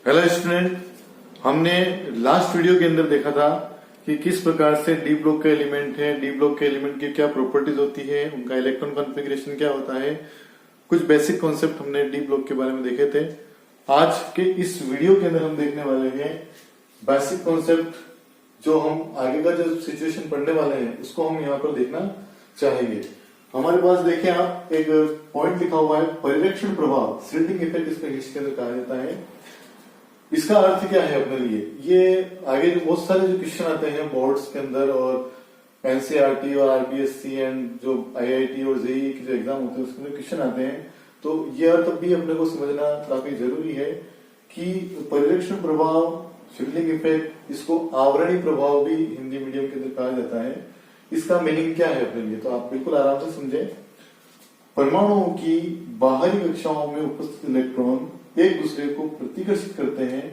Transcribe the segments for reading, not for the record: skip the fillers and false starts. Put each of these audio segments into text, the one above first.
Hello student, हमने last video के अंदर देखा था कि किस प्रकार से डी ब्लॉक के एलिमेंट है, डी ब्लॉक के एलिमेंट की क्या प्रॉपर्टीज होती है, उनका इलेक्ट्रॉन कॉन्फ़िगरेशन क्या होता है। कुछ बेसिक कॉन्सेप्ट हमने डी ब्लॉक के बारे में देखे थे। आज के इस वीडियो के अंदर हम देखने वाले हैं बेसिक कॉन्सेप्ट, जो हम आगे का जो सिचुएशन पढ़ने वाले हैं उसको हम यहाँ पर देखना चाहेंगे। हमारे पास देखें आप, एक पॉइंट लिखा हुआ है परिरक्षण प्रभाव, स्लिटिंग इफेक्ट इसको इंग्लिश के अंदर कहा जाता है। इसका अर्थ क्या है अपने लिए? ये आगे जो बहुत सारे जो क्वेश्चन आते हैं बोर्ड्स के अंदर और एनसीईआरटी और आरबीएससी एंड जो आईआईटी और जेईई के जो एग्जाम होते हैं उसके अंदर क्वेश्चन आते हैं, तो ये अर्थ भी अपने को समझना काफी जरूरी है कि परिरक्षण प्रभाव, स्लिटिंग इफेक्ट, इसको आवरणी प्रभाव भी हिंदी मीडियम के अंदर कहा जाता है। इसका मीनिंग क्या है अपने लिए, तो आप बिल्कुल आराम से समझे। परमाणुओं की बाहरी कक्षाओं में उपस्थित इलेक्ट्रॉन एक दूसरे को प्रतिकर्षित करते हैं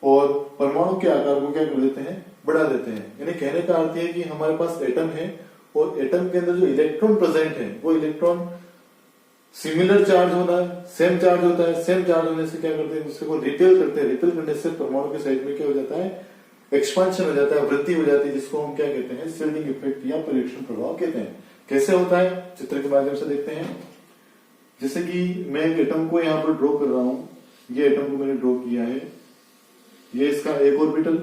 और परमाणु के आकार को क्या कर देते हैं, बढ़ा देते हैं। यानी कहने का अर्थ है कि हमारे पास एटम है और एटम के अंदर जो इलेक्ट्रॉन प्रेजेंट है वो इलेक्ट्रॉन सिमिलर चार्ज होना है, सेम चार्ज होता है। सेम चार्ज होने से क्या करते हैं, दूसरे को रिपेल करते हैं। रिपेल करने से परमाणु के साइज में क्या हो जाता है, एक्सपांशन हो जाता है, वृद्धि हो जाती है, जिसको हम क्या कहते हैं, स्लिटिंग इफेक्ट या परिरक्षण प्रभाव कहते हैं। कैसे होता है, चित्र के माध्यम से देखते हैं। जैसे कि मैं एक एटम को यहाँ पर ड्रॉ कर रहा हूं। ये एटम को मैंने ड्रॉ किया है, ये इसका एक ऑर्बिटल,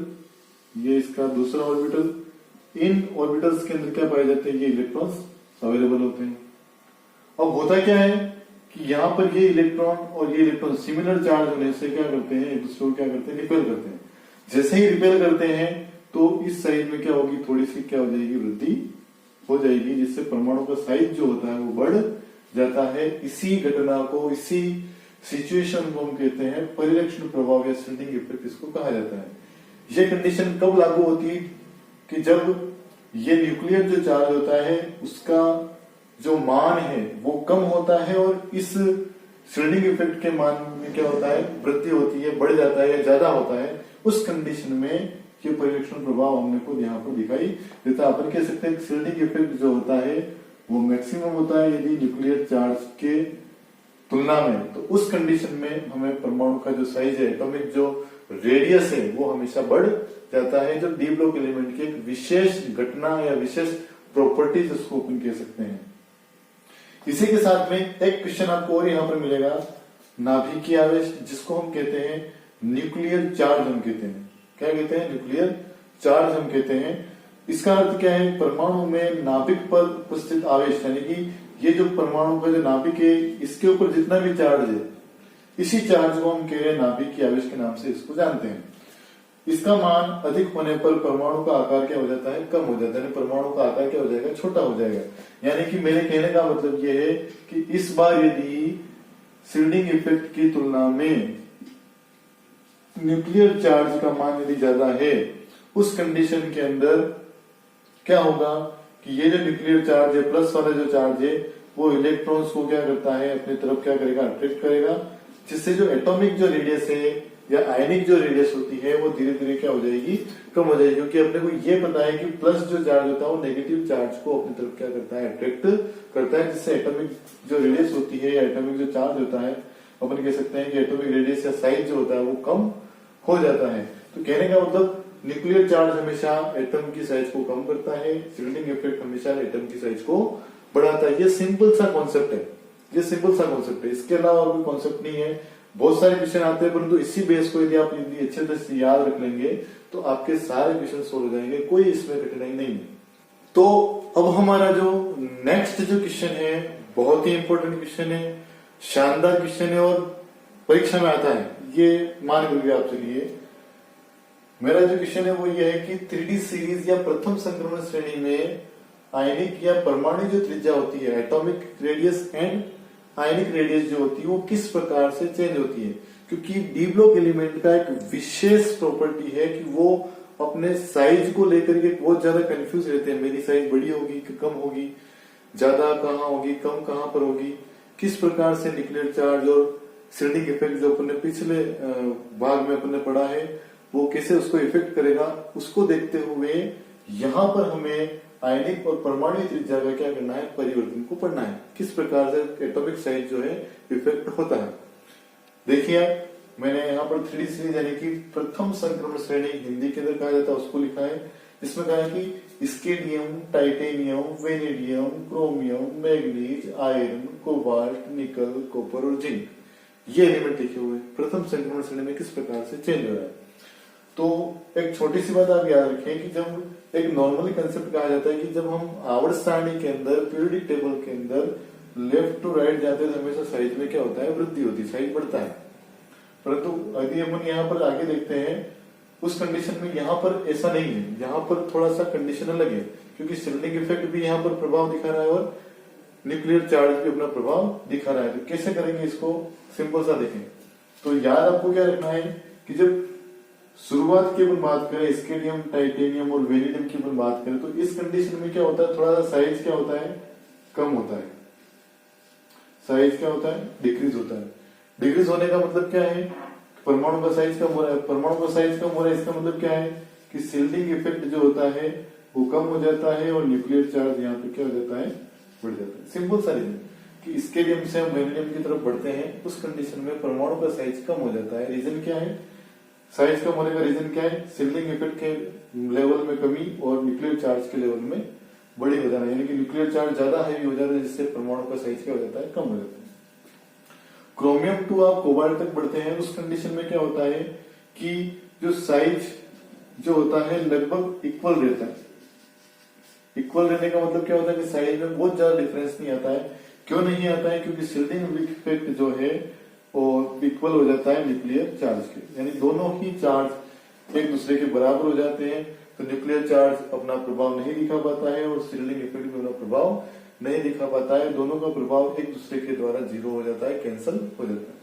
ये इसका दूसरा ऑर्बिटल। इन ऑर्बिटल्स के अंदर क्या पाए जाते हैं, ये इलेक्ट्रॉन्स अवेलेबल होते हैं। अब होता क्या है कि यहाँ पर ये इलेक्ट्रॉन और ये इलेक्ट्रॉन सिमिलर चार्ज होने से क्या करते हैं, एक दूसरे को क्या करते हैं, रिपेल करते हैं। जैसे ही रिपेल करते हैं तो इस साइज में क्या होगी, थोड़ी सी क्या हो जाएगी, वृद्धि हो जाएगी, जिससे परमाणु का साइज जो होता है वो बढ़ जाता है। इसी घटना को, इसी सिचुएशन को हम कहते हैं परिरक्षण प्रभाव या स्लिटिंग इफेक्ट, इसको कहा जाता है। ये कंडीशन कब लागू होती है कि जब ये न्यूक्लियर जो चार्ज होता है उसका जो मान है वो कम होता है और इस स्लिटिंग इफेक्ट के मान में क्या होता है, वृद्धि होती है, बढ़ जाता है या ज्यादा होता है। उस कंडीशन में ये परिरक्षण प्रभाव हमने को यहाँ पर दिखाई देता है। अपन कह सकते हैं स्लिटिंग इफेक्ट जो होता है वो मैक्सिमम होता है यदि न्यूक्लियर चार्ज के तुलना में। तो उस कंडीशन में हमें परमाणु का जो साइज है, एटॉमिक जो रेडियस है, वो हमेशा बढ़ जाता है, जो डी ब्लॉक एलिमेंट की एक विशेष घटना या विशेष प्रॉपर्टीज उसको अपन कह सकते हैं। इसी के साथ में एक क्वेश्चन आपको और यहाँ पर मिलेगा, नाभिकीय आवेश, जिसको हम कहते हैं न्यूक्लियर चार्ज हम कहते हैं। क्या कहते हैं, न्यूक्लियर चार्ज हम कहते हैं। इसका अर्थ क्या है, परमाणु में नाभिक पर उपस्थित आवेश, यानी कि ये जो परमाणु का जो नाभिक है इसके ऊपर जितना भी चार्ज है, इसी चार्ज को हम कह रहे हैं नाभिकीय आवेश के नाम से इसको जानते हैं। इसका मान अधिक होने पर परमाणु का आकार क्या हो जाता है, कम हो जाता है। परमाणु का आकार क्या हो जाएगा, छोटा हो जाएगा। यानी कि मेरे कहने का मतलब ये है कि इस बार यदि स्लिटिंग इफेक्ट की तुलना में न्यूक्लियर चार्ज का मान यदि ज्यादा है, उस कंडीशन के अंदर क्या होगा कि ये जो न्यूक्लियर चार्ज है, प्लस वाला जो चार्ज है, वो इलेक्ट्रॉन्स को क्या करता है, अपनी तरफ क्या करेगा, अट्रैक्ट करेगा, जिससे जो एटॉमिक जो रेडियस है या आयनिक जो रेडियस होती है वो धीरे धीरे क्या हो जाएगी, कम हो जाएगी। क्योंकि अपने को ये पता है कि प्लस जो चार्ज होता है वो नेगेटिव चार्ज को अपनी तरफ क्या करता है, अट्रैक्ट करता है, जिससे एटॉमिक जो रेडियस होती है या एटॉमिक जो चार्ज होता है, अपन कह सकते हैं कि एटॉमिक रेडियस या साइज जो होता है वो कम हो जाता है। तो कहने का मतलब न्यूक्लियर चार्ज हमेशा एटम की साइज को कम करता है, स्लिटिंग इफेक्ट हमेशा एटम की साइज को बढ़ाता है। ये सिंपल सा कॉन्सेप्ट है, ये सिंपल सा कॉन्सेप्ट है, इसके अलावा और कोई कॉन्सेप्ट नहीं है। बहुत सारे क्वेश्चन आते हैं, परंतु इसी बेस को यदि आप अच्छे तरह से याद रख लेंगे तो आपके सारे क्वेश्चन सोल्व हो जाएंगे, कोई इसमें कठिनाई नहीं है। तो अब हमारा जो नेक्स्ट जो क्वेश्चन है बहुत ही इंपॉर्टेंट क्वेश्चन है, शानदार क्वेश्चन है और परीक्षा में आता है, ये मान लीजिए आप। चलिए, मेरा जो क्वेश्चन है वो ये है कि 3D सीरीज या प्रथम संक्रमण श्रेणी में आयनिक या परमाणु जो त्रिज्या होती है, atomic radius and ionic radius जो होती है, वो किस प्रकार से चेंज होती है। क्योंकि डी ब्लॉक एलिमेंट का एक विशेष प्रॉपर्टी है कि वो अपने साइज को लेकर के बहुत ज्यादा कंफ्यूज रहते हैं। मेरी साइज बड़ी होगी कि कम होगी, ज्यादा कहाँ होगी, कम कहाँ पर होगी, किस प्रकार से न्यूक्लियर चार्ज और स्लिटिंग इफेक्ट जो अपने पिछले भाग में अपने पढ़ा है वो कैसे उसको इफेक्ट करेगा, उसको देखते हुए यहाँ पर हमें आयनिक और परमाणु त्रिज्या का क्या करना है, परिवर्तन को पढ़ना है, किस प्रकार से एटॉमिक साइज जो है इफेक्ट होता है। देखिए मैंने यहाँ पर 3D सीरीज यानी कि प्रथम संक्रमण श्रेणी हिंदी के अंदर कहा जाता है उसको लिखा है। इसमें कहा है कि स्केडियम, titanium, vanadium, chromium, manganese, iron, cobalt, निकल, कॉपर और जिंक, ये एलिमेंट लिखे हुए प्रथम संक्रमण श्रेणी में किस प्रकार से चेंज हो रहा है। तो एक छोटी सी बात आप याद रखें कि जब एक नॉर्मली कंसेप्ट कहा जाता है कि जब हम आवर्त सारणी के अंदर, पीरियोडिक टेबल के अंदर लेफ्ट टू राइट जाते हैं तो हमेशा साइज में क्या होता है, वृद्धि होती है, साइज बढ़ता है। परंतु यदि अपन यहाँ पर आगे देखते हैं उस कंडीशन में यहाँ पर ऐसा नहीं है, यहाँ पर थोड़ा सा कंडीशन अलग है, क्योंकि शिल्डिंग इफेक्ट भी यहाँ पर प्रभाव दिखा रहा है और न्यूक्लियर चार्ज भी अपना प्रभाव दिखा रहा है। तो कैसे करेंगे इसको, सिंपल सा देखें। तो याद आपको क्या रखना है कि जब शुरुआत की अपन बात करें स्केडियम, टाइटेनियम और वेनेडियम की अपन बात करें तो इस कंडीशन में क्या होता है, थोड़ा सा साइज क्या होता है, कम होता है। साइज क्या होता है, डिक्रीज होता है। डिक्रीज होने का मतलब क्या है, परमाणु का साइज कम हो रहा है। परमाणु का साइज कम हो रहा है, इसका मतलब क्या है कि शिल्डिंग इफेक्ट जो होता है वो कम हो जाता है और न्यूक्लियर चार्ज यहाँ पे क्या हो जाता है, बढ़ जाता है। सिंपल सा रीजन कि स्केडियम से हम वेनेडियम की तरफ बढ़ते हैं, उस कंडीशन में परमाणु का साइज कम हो जाता है। रीजन क्या है, साइज कम होने का रीजन क्या है, शिल्डिंग इफेक्ट के लेवल में कमी और न्यूक्लियर चार्ज के लेवल में बड़ी हो जाना, यानी कि न्यूक्लियर चार्ज ज्यादा हैवी हो जाता है जिससे परमाणु का साइज क्या हो जाता है, कम हो जाता है। क्रोमियम टू आप कोबाल्ट तक बढ़ते हैं, उस कंडीशन में क्या होता है कि जो साइज जो होता है लगभग इक्वल रहता है। इक्वल रहने का मतलब क्या होता है कि साइज में बहुत ज्यादा डिफरेंस नहीं आता है। क्यों नहीं आता है, क्योंकि शिल्डिंग इफेक्ट जो है वो इक्वल हो जाता है न्यूक्लियर चार्ज के, यानी दोनों ही चार्ज एक दूसरे के बराबर हो जाते हैं। तो न्यूक्लियर चार्ज अपना प्रभाव नहीं दिखा पाता है और शिल्डिंग इफेक्ट भी अपना प्रभाव नहीं दिखा पाता है। दोनों का प्रभाव एक दूसरे के द्वारा जीरो हो जाता है, कैंसिल हो जाता है।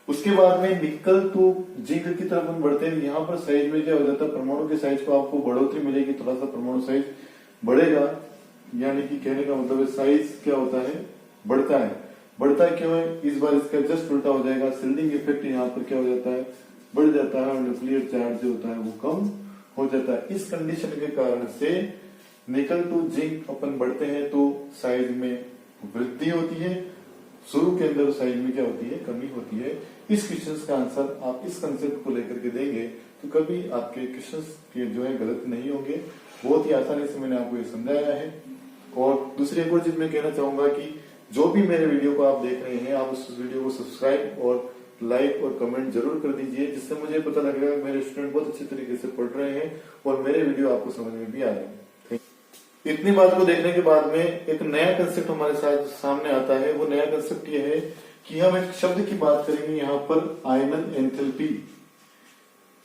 उसके बाद में निकल टू जिंक की तरफ हम बढ़ते हैं। यहाँ पर साइज में क्या हो जाता है, परमाणु के साइज को आपको बढ़ोतरी मिलेगी, थोड़ा सा परमाणु साइज बढ़ेगा, यानी कि कहने का मतलब है साइज क्या होता है, बढ़ता है। बढ़ता है क्यों है, इस बार इसका जस्ट उल्टा हो जाएगा। शिल्डिंग इफेक्ट यहाँ पर क्या हो जाता है, बढ़ जाता है और न्यूक्लियर चार्ज जो होता है वो कम हो जाता है। इस कंडीशन के कारण से निकल टू जिंक अपन बढ़ते हैं तो साइज में वृद्धि होती है, शुरू के अंदर साइज में क्या होती है, कमी होती है। इस क्वेश्चन का आंसर आप इस कंसेप्ट को लेकर के देंगे तो कभी आपके क्वेश्चन जो है गलत नहीं होंगे। बहुत ही आसानी से मैंने आपको ये समझाया है। और दूसरी एक और चीज मैं कहना चाहूंगा कि जो भी मेरे वीडियो को आप देख रहे हैं, आप उस वीडियो को सब्सक्राइब और लाइक और कमेंट जरूर कर दीजिए, जिससे मुझे पता लगेगा कि मेरे स्टूडेंट बहुत अच्छे तरीके से पढ़ रहे हैं और मेरे वीडियो आपको समझ में भी आ रहे हैं। इतनी बात को देखने के बाद में एक नया कंसेप्ट हमारे साथ सामने आता है। वो नया कंसेप्ट ये है कि हम एक शब्द की बात करेंगे यहाँ पर, आयनन एंथैल्पी।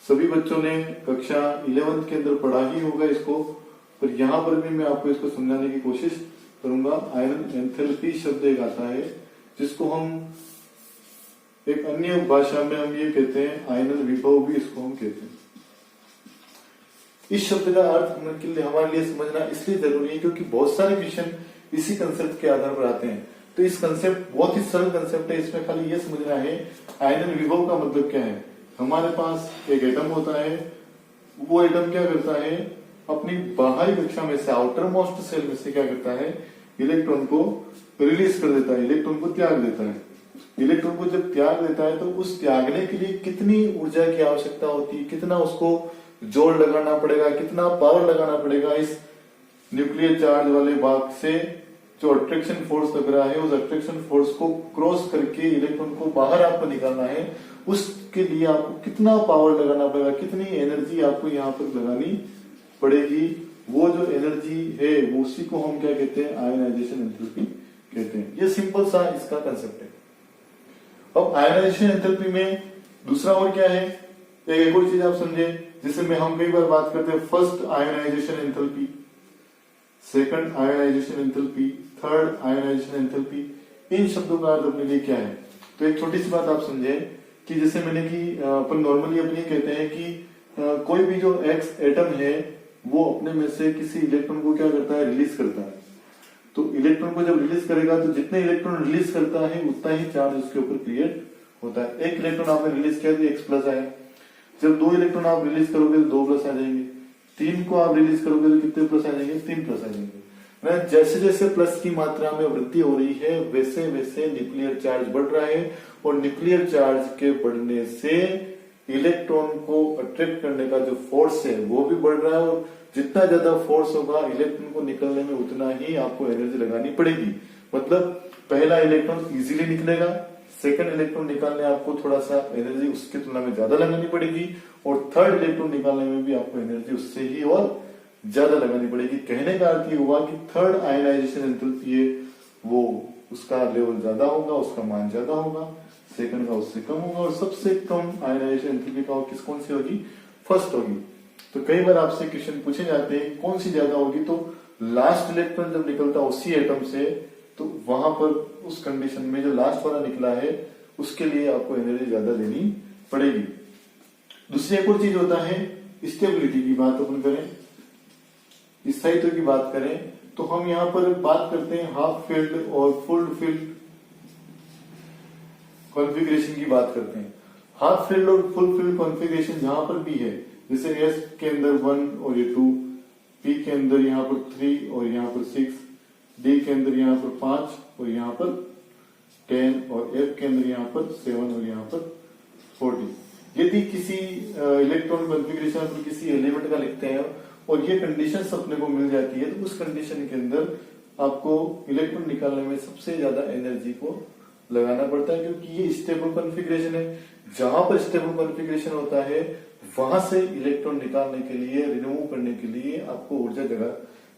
सभी बच्चों ने कक्षा 11 के अंदर पढ़ा ही होगा इसको, पर यहाँ पर भी मैं आपको इसको समझाने की कोशिश करूंगा। आयनन एंथैल्पी शब्द एक आता है जिसको हम एक अन्य भाषा में हम ये कहते हैं आयनन विभव भी इसको हम कहते हैं। इस शब्द का अर्थ हमारे लिए समझना इसलिए जरूरी है क्योंकि बहुत सारे क्वेश्चन इसी कंसेप्ट के आधार पर आते हैं। तो इस कंसेप्ट बहुत ही सरल कंसेप्ट है, इसमें खाली ये समझना है आयनन विभव का मतलब क्या है। हमारे पास एक एटम होता है, वो एटम क्या करता है, अपनी बाहरी कक्षा में से, आउटर मोस्ट सेल में से क्या करता है, इलेक्ट्रॉन को रिलीज कर देता है, इलेक्ट्रॉन को त्याग देता है। इलेक्ट्रॉन को जब त्याग देता है तो उस त्यागने के लिए कितनी ऊर्जा की आवश्यकता होती है, कितना उसको जोर लगाना पड़ेगा, कितना पावर लगाना पड़ेगा। इस न्यूक्लियर चार्ज वाले भाग से जो अट्रैक्शन फोर्स लग रहा है, उस अट्रैक्शन फोर्स को क्रॉस करके इलेक्ट्रॉन को बाहर आपको निकालना है, उसके लिए आपको कितना पावर लगाना पड़ेगा, कितनी एनर्जी आपको यहाँ पर लगानी पड़ेगी। वो जो एनर्जी है वो उसी को हम क्या कहते हैं, आयनाइजेशन एंथैल्पी कहते हैं। ये सिंपल सा इसका कंसेप्ट है। अब आयनाइजेशन एंथैल्पी में दूसरा और क्या है, एक और चीज आप समझे, जिसे में हम कई बार बात करते हैं first ionization enthalpy, second ionization enthalpy, third ionization enthalpy. इन शब्दों का अर्थ अपने लिए क्या है। तो एक छोटी सी बात आप समझे कि जैसे मैंने कि अपन नॉर्मली अपनी कहते हैं कि कोई भी जो एक्स एटम है वो अपने में से किसी इलेक्ट्रॉन को क्या करता है, रिलीज करता है। तो इलेक्ट्रॉन को जब रिलीज करेगा तो जितने इलेक्ट्रॉन रिलीज करता है उतना ही चार्ज उसके ऊपर क्रिएट होता है। एक इलेक्ट्रॉन आपने रिलीज किया तो एक्स प्लस आया, जब 2 इलेक्ट्रॉन आप रिलीज करोगे तो 2 प्लस आ जाएंगे, 3 को आप रिलीज करोगे तो कितने प्लस आ जाएंगे, 3 प्लस आ जाएंगे। जैसे जैसे प्लस की मात्रा में वृद्धि हो रही है वैसे वैसे न्यूक्लियर चार्ज बढ़ रहा है, और न्यूक्लियर चार्ज के बढ़ने से इलेक्ट्रॉन को अट्रैक्ट करने का जो फोर्स है वो भी बढ़ रहा है, और जितना ज्यादा फोर्स होगा इलेक्ट्रॉन को निकलने में उतना ही आपको एनर्जी लगानी पड़ेगी। मतलब पहला इलेक्ट्रॉन इजीली निकलेगा, सेकंड इलेक्ट्रॉन निकालने आपको थोड़ा सा एनर्जी उसकी तुलना में ज्यादा लगानी पड़ेगी, और थर्ड इलेक्ट्रॉन निकालने में भी आपको एनर्जी उससे ही और ज्यादा लगानी पड़ेगी। कहने का अर्थ ये हुआ कि थर्ड आयनाइजेशन एंथैल्पी है वो उसका लेवल ज्यादा होगा, उसका मान ज्यादा होगा, सेकंड का उससे कम होगा, और सबसे कम आयनाइजेशन एंथैल्पी का कौन सी होगी? फर्स्ट होगी। तो कई बार आपसे क्वेश्चन पूछे जाते हैं कौन सी ज्यादा होगी, तो लास्ट इलेक्ट्रॉन जब निकलता है उसी एटम से, तो वहां पर उस कंडीशन में जो लास्ट वाला निकला है उसके लिए आपको एनर्जी ज्यादा लेनी पड़ेगी। दूसरी एक और चीज होता है स्टेबिलिटी की बात अपन करें, स्थायित्व की बात करें, तो हम यहाँ पर बात करते हैं हाफ फील्ड और फुल फील्ड कॉन्फ़िगरेशन की बात करते हैं। हाफ फील्ड और फुल फील्ड कॉन्फ़िगरेशन जहां पर भी है, जैसे एस के अंदर 1 और ये 2, पी के अंदर यहाँ पर 3 और यहाँ पर 6, डी के अंदर यहाँ पर 5 और यहाँ पर 10, और एफ के अंदर यहाँ पर 7 और यहाँ पर 40। यदि किसी इलेक्ट्रॉन कॉन्फ़िगरेशन पर किसी एलिमेंट का लिखते हैं और ये कंडीशंस अपने को मिल जाती है, तो उस कंडीशन के अंदर आपको इलेक्ट्रॉन निकालने में सबसे ज्यादा एनर्जी को लगाना पड़ता है, क्योंकि ये स्टेबल कॉन्फ़िगरेशन है। जहां पर स्टेबल कॉन्फ़िगरेशन होता है वहां से इलेक्ट्रॉन निकालने के लिए, रिमूव करने के लिए आपको ऊर्जा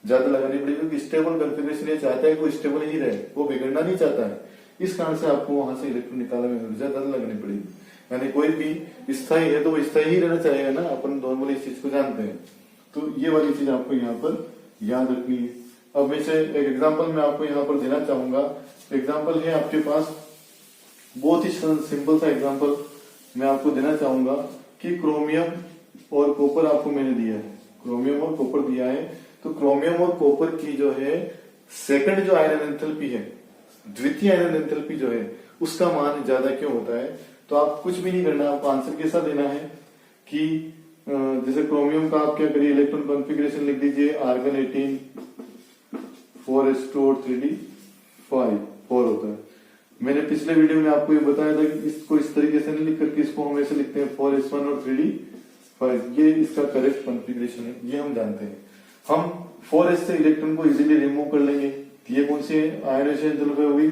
ज्यादा लगानी पड़ेगी, क्योंकि स्टेबल कॉन्फ़िगरेशन ये चाहता है कि वो स्टेबल ही रहे, वो बिगड़ना नहीं चाहता है। इस कारण से आपको वहां से इलेक्ट्रॉन निकालने में ऊर्जा ज्यादा लगानी पड़ेगी। यानी कोई भी स्थायी है तो वो स्थायी ही रहना चाहेगा ना, अपन नॉर्मली इस चीज को जानते हैं। तो ये वाली चीज आपको यहाँ पर याद रखनी है। अब मैं से एक एग्जांपल मैं आपको यहाँ पर देना चाहूंगा। एग्जांपल है आपके पास, बहुत ही सिंपल सा एग्जांपल मैं आपको देना चाहूंगा कि क्रोमियम और कॉपर आपको मैंने दिया है, क्रोमियम और कॉपर दिया है। तो क्रोमियम और कॉपर की जो है सेकंड जो आयरन एंथैल्पी है, द्वितीय आयरन एंथैल्पी जो है, उसका मान ज्यादा क्यों होता है? तो आप कुछ भी नहीं करना, आपको आंसर कैसा देना है कि जैसे क्रोमियम का आप क्या करिए, इलेक्ट्रॉन कॉन्फ़िगरेशन लिख दीजिए आर्गन 18 4s2 और 3d 4 होता है। मैंने पिछले वीडियो में आपको ये बताया था कि इसको इस तरीके से नहीं लिख करके इसको हम ऐसे लिखते हैं 4s1 और 3d 5, ये इसका करेक्ट कॉन्फ़िगरेशन है, ये हम जानते हैं। हम 4s से इलेक्ट्रॉन को इजीली रिमूव कर लेंगे। ये कौन सी आयनाइजेशन एंथैल्पी होगी?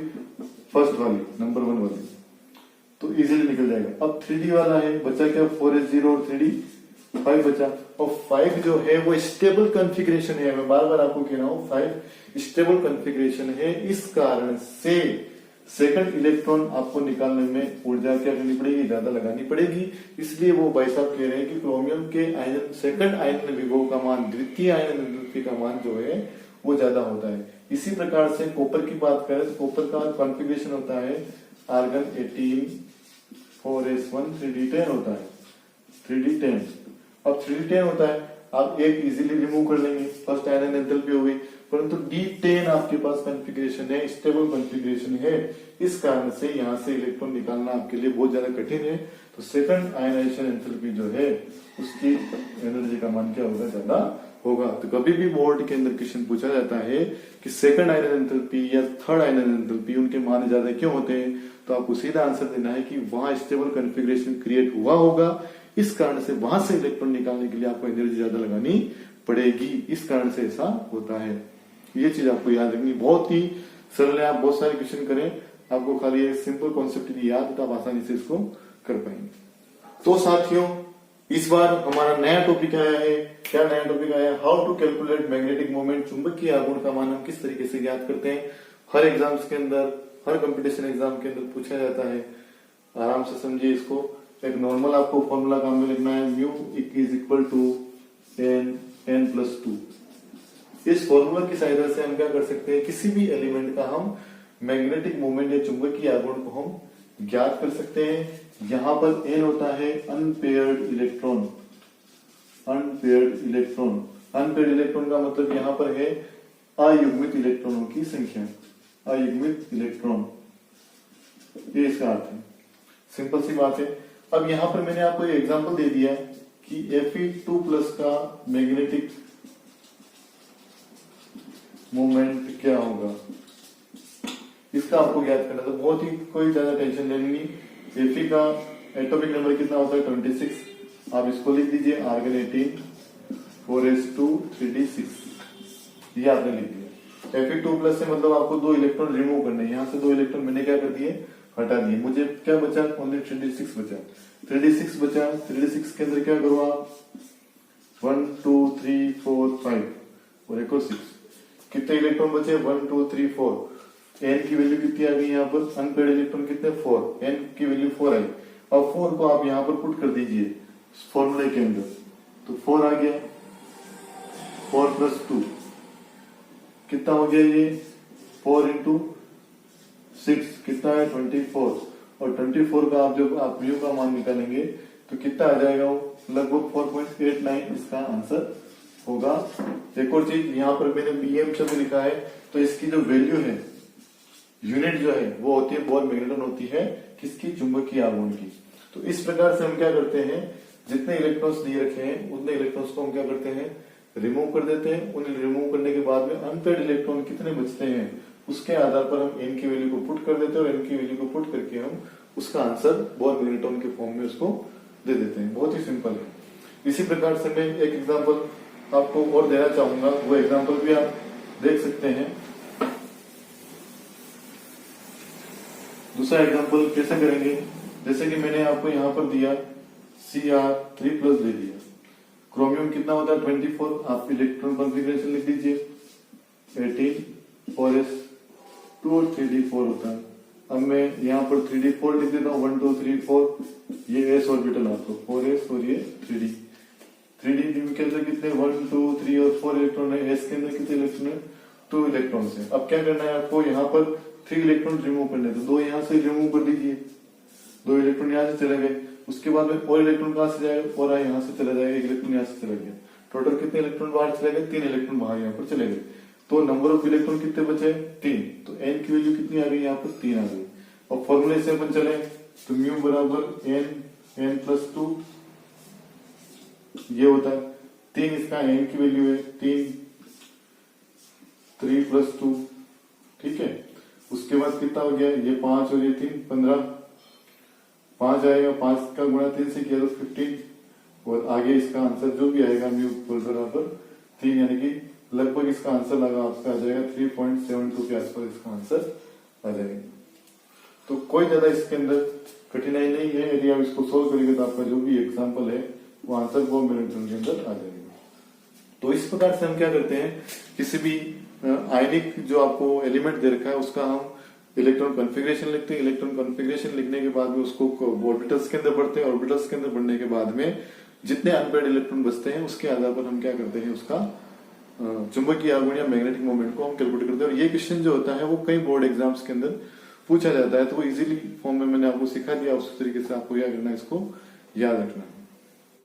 फर्स्ट वाली, नंबर 1 वाली, तो इजीली निकल जाएगा। अब 3d वाला है, बचा क्या? 4s0 और 3d 5 बचा, और 5 जो है वो स्टेबल कॉन्फ़िगरेशन है। मैं बार बार आपको कह रहा हूं 5 स्टेबल कॉन्फ़िगरेशन है। इस कारण से सेकंड इलेक्ट्रॉन आपको निकालने में ऊर्जा क्या करनी पड़ेगी? ज्यादा लगानी पड़ेगी। इसलिए वो भाई साहब कह रहे हैं कि क्रोमियम के आयन सेकंड आयन विभव का मान द्वितीय आयन एंथैल्पी का मान जो है वो ज्यादा होता है। इसी प्रकार से कॉपर की बात करें तो कॉपर का कॉन्फ़िगरेशन होता है आर्गन 18 4s1 3d10 होता है, 3d10। अब 3d10 होता है, आप एक इजीली रिमूव कर लेंगे, फर्स्ट आयरन एंथैल्पी हो गई, परंतु d10 आपके पास कॉन्फ़िगरेशन है, स्टेबल कॉन्फ़िगरेशन है। इस कारण से यहां से इलेक्ट्रॉन निकालना आपके लिए बहुत ज्यादा कठिन है। तो सेकंड आयनाइजेशन एंथैल्पी जो है उसकी एनर्जी का मान क्या होगा? ज्यादा होगा। तो कभी भी बोर्ड के अंदर क्वेश्चन पूछा जाता है कि सेकंड आयरन एंथैल्पी या थर्ड आयरन एंथैल्पी उनके मान ज्यादा क्यों होते हैं, तो आपको सीधा आंसर देना है कि वहां स्टेबल कॉन्फ़िगरेशन क्रिएट हुआ होगा, इस कारण से वहां से इलेक्ट्रॉन निकालने के लिए आपको एनर्जी ज्यादा लगानी पड़ेगी। इस कारण से ऐसा होता है। ये चीज आपको याद रखनी, बहुत ही सरल है। आप बहुत सारे क्वेश्चन करें, आपको खाली एक सिंपल कॉन्सेप्ट यदि याद तो आप आसानी से इसको कर पाएंगे। तो साथियों, इस बार हमारा नया टॉपिक आया है। क्या नया टॉपिक आया? How to calculate magnetic moment, चुंबकीय आघूर्ण का मान हम किस तरीके से ज्ञात करते हैं। हर एग्जाम्स के अंदर, हर कंपटीशन एग्जाम के अंदर पूछा जाता है। आराम से समझिए इसको। एक नॉर्मल आपको फॉर्मूला काम में लिखना है, mu is equal to n+2। इस फॉर्मूला की सहायता से हम क्या कर सकते हैं, किसी भी एलिमेंट का हम मैग्नेटिक मोमेंट या चुंबकीय आघूर्ण को हम ज्ञात कर सकते हैं। यहां पर n होता है unpaired electron. Unpaired electron, unpaired electron का मतलब यहां पर है अयुग्मित इलेक्ट्रॉनों की संख्या, अयुग्मित इलेक्ट्रॉन, ये इसका अर्थ है। सिंपल सी बात है। अब यहां पर मैंने आपको एक एग्जांपल दे दिया है कि Fe2+ का मोमेंट क्या होगा, इसका आपको ज्ञात करना। तो बहुत ही कोई ज्यादा टेंशन लेनी नहीं। Fe का एटॉमिक नंबर कितना होता है 26, आप इसको लिख दीजिए आर्गन 18 4s2 3d6, ये आपने लिख दिया। Fe2+ से मतलब आपको 2 इलेक्ट्रॉन रिमूव करने, यहाँ से 2 इलेक्ट्रॉन मैंने क्या कर दिए, हटा दिए। मुझे क्या बचा, ओनली 3d6 बचा। 3d6 बचा, 3d6 के अंदर क्या करो आप 1 2 3 4 5 और एक और 6, कितने इलेक्ट्रॉन बचे 1 2 3 4। एन की वैल्यू कितनी आ गई यहाँ पर, अनपेड इलेक्ट्रॉन कितने 4, एन की वैल्यू 4 आई। अब 4 को आप यहाँ पर पुट कर दीजिए फॉर्मूले के अंदर, तो 4 आ गया, 4 + 2 कितना हो गया, ये 4 × 6 कितना है 24, और 24 का आप जब आप म्यू का मान निकालेंगे तो कितना आ जाएगा, वो लगभग 4.89 इसका आंसर होगा। एक और चीज यहाँ पर मैंने बीएम शब्द लिखा है, तो इसकी जो वैल्यू है, यूनिट जो है वो होती है बोर मैग्नेटन होती है किसकी, चुंबकीय आघूर्ण की। तो इस प्रकार से हम क्या करते हैं, जितने इलेक्ट्रॉन्स दिए रखे हैं उतने इलेक्ट्रॉन्स को हम क्या करते हैं, रिमूव कर देते हैं। उन्हें रिमूव करने के बाद में अनपेड इलेक्ट्रॉन कितने बचते हैं उसके आधार पर हम एन की वैल्यू को पुट कर देते हैं, और एन की वैल्यू को पुट करके हम उसका आंसर बोर मैग्नेटॉन के फॉर्म में उसको दे देते हैं। बहुत ही सिंपल है। इसी प्रकार से मैं एक एग्जांपल आपको और देना चाहूंगा, वो एग्जांपल भी आप देख सकते हैं। दूसरा एग्जांपल कैसे करेंगे, जैसे कि मैंने आपको यहाँ पर दिया Cr3+ दे दिया, क्रोमियम कितना होता है 24, आप इलेक्ट्रॉन कॉन्फ़िगरेशन लिख दीजिए 18 4s2 और 3d4 होता है। अब मैं यहाँ पर 3d4 लिख देता हूँ 1 2 3 4, ये s ऑर्बिटल आपको 4s और ये 3d। 3d के अंदर कितने 1 2 3 और 4 इलेक्ट्रॉन है, s के अंदर कितने इलेक्ट्रॉन है 2 इलेक्ट्रॉन है। अब क्या करना है आपको, यहाँ पर 3 इलेक्ट्रॉन रिमूव करने, तो 2 यहाँ से रिमूव कर दीजिए, 2 इलेक्ट्रॉन यहाँ से चले गए। उसके बाद में और इलेक्ट्रॉन कहाँ से जाएगा, और यहाँ से चला जाएगा, 1 इलेक्ट्रॉन यहाँ से चला गया। टोटल कितने इलेक्ट्रॉन बाहर चले गए, 3 इलेक्ट्रॉन बाहर यहाँ पर चले गए। तो नंबर ऑफ इलेक्ट्रॉन कितने बचे 3, तो एन की वैल्यू कितनी आ गई, यहाँ पर 3 आ गई। और फॉर्मूले से अपन चले तो म्यू बराबर n + 2 ये होता है 3, इसका एन की वैल्यू है 3 + 2, ठीक है। उसके बाद कितना हो गया, ये 5 और ये 3 15, 5 आएगा, 5 का गुणा 3 से किया तो 15, और आगे इसका आंसर जो भी आएगा म्यू बराबर 3, यानी कि लगभग इसका आंसर लगा आपका आ जाएगा 3.72 के आसपास इसका आंसर आ जाएगा। तो कोई ज्यादा इसके अंदर कठिनाई नहीं है, यदि आप इसको सोल्व करेंगे तो आपका जो भी एग्जाम्पल है वो आंसर 4 मिनट के अंदर आ जाएगा। तो इस प्रकार से हम क्या करते हैं, किसी भी आयनिक जो आपको एलिमेंट दे रखा है उसका हम इलेक्ट्रॉन कॉन्फ़िगरेशन लिखते हैं। इलेक्ट्रॉन कॉन्फ़िगरेशन लिखने के बाद में उसको ऑर्बिटल्स के अंदर बढ़ते हैं, ऑर्बिटल्स के अंदर बढ़ने के बाद में जितने अनपेड इलेक्ट्रॉन बचते हैं उसके आधार पर हम क्या करते हैं, उसका चुंबकीय आघूर्ण या मैग्नेटिक मोमेंट को हम कैलकुलेट करते हैं। और ये क्वेश्चन जो होता है वो कई बोर्ड एग्जाम्स के अंदर पूछा जाता है, तो वो इजीली फॉर्म में मैंने आपको सिखा दिया, उस तरीके से आपको क्या करना है, इसको याद रखना।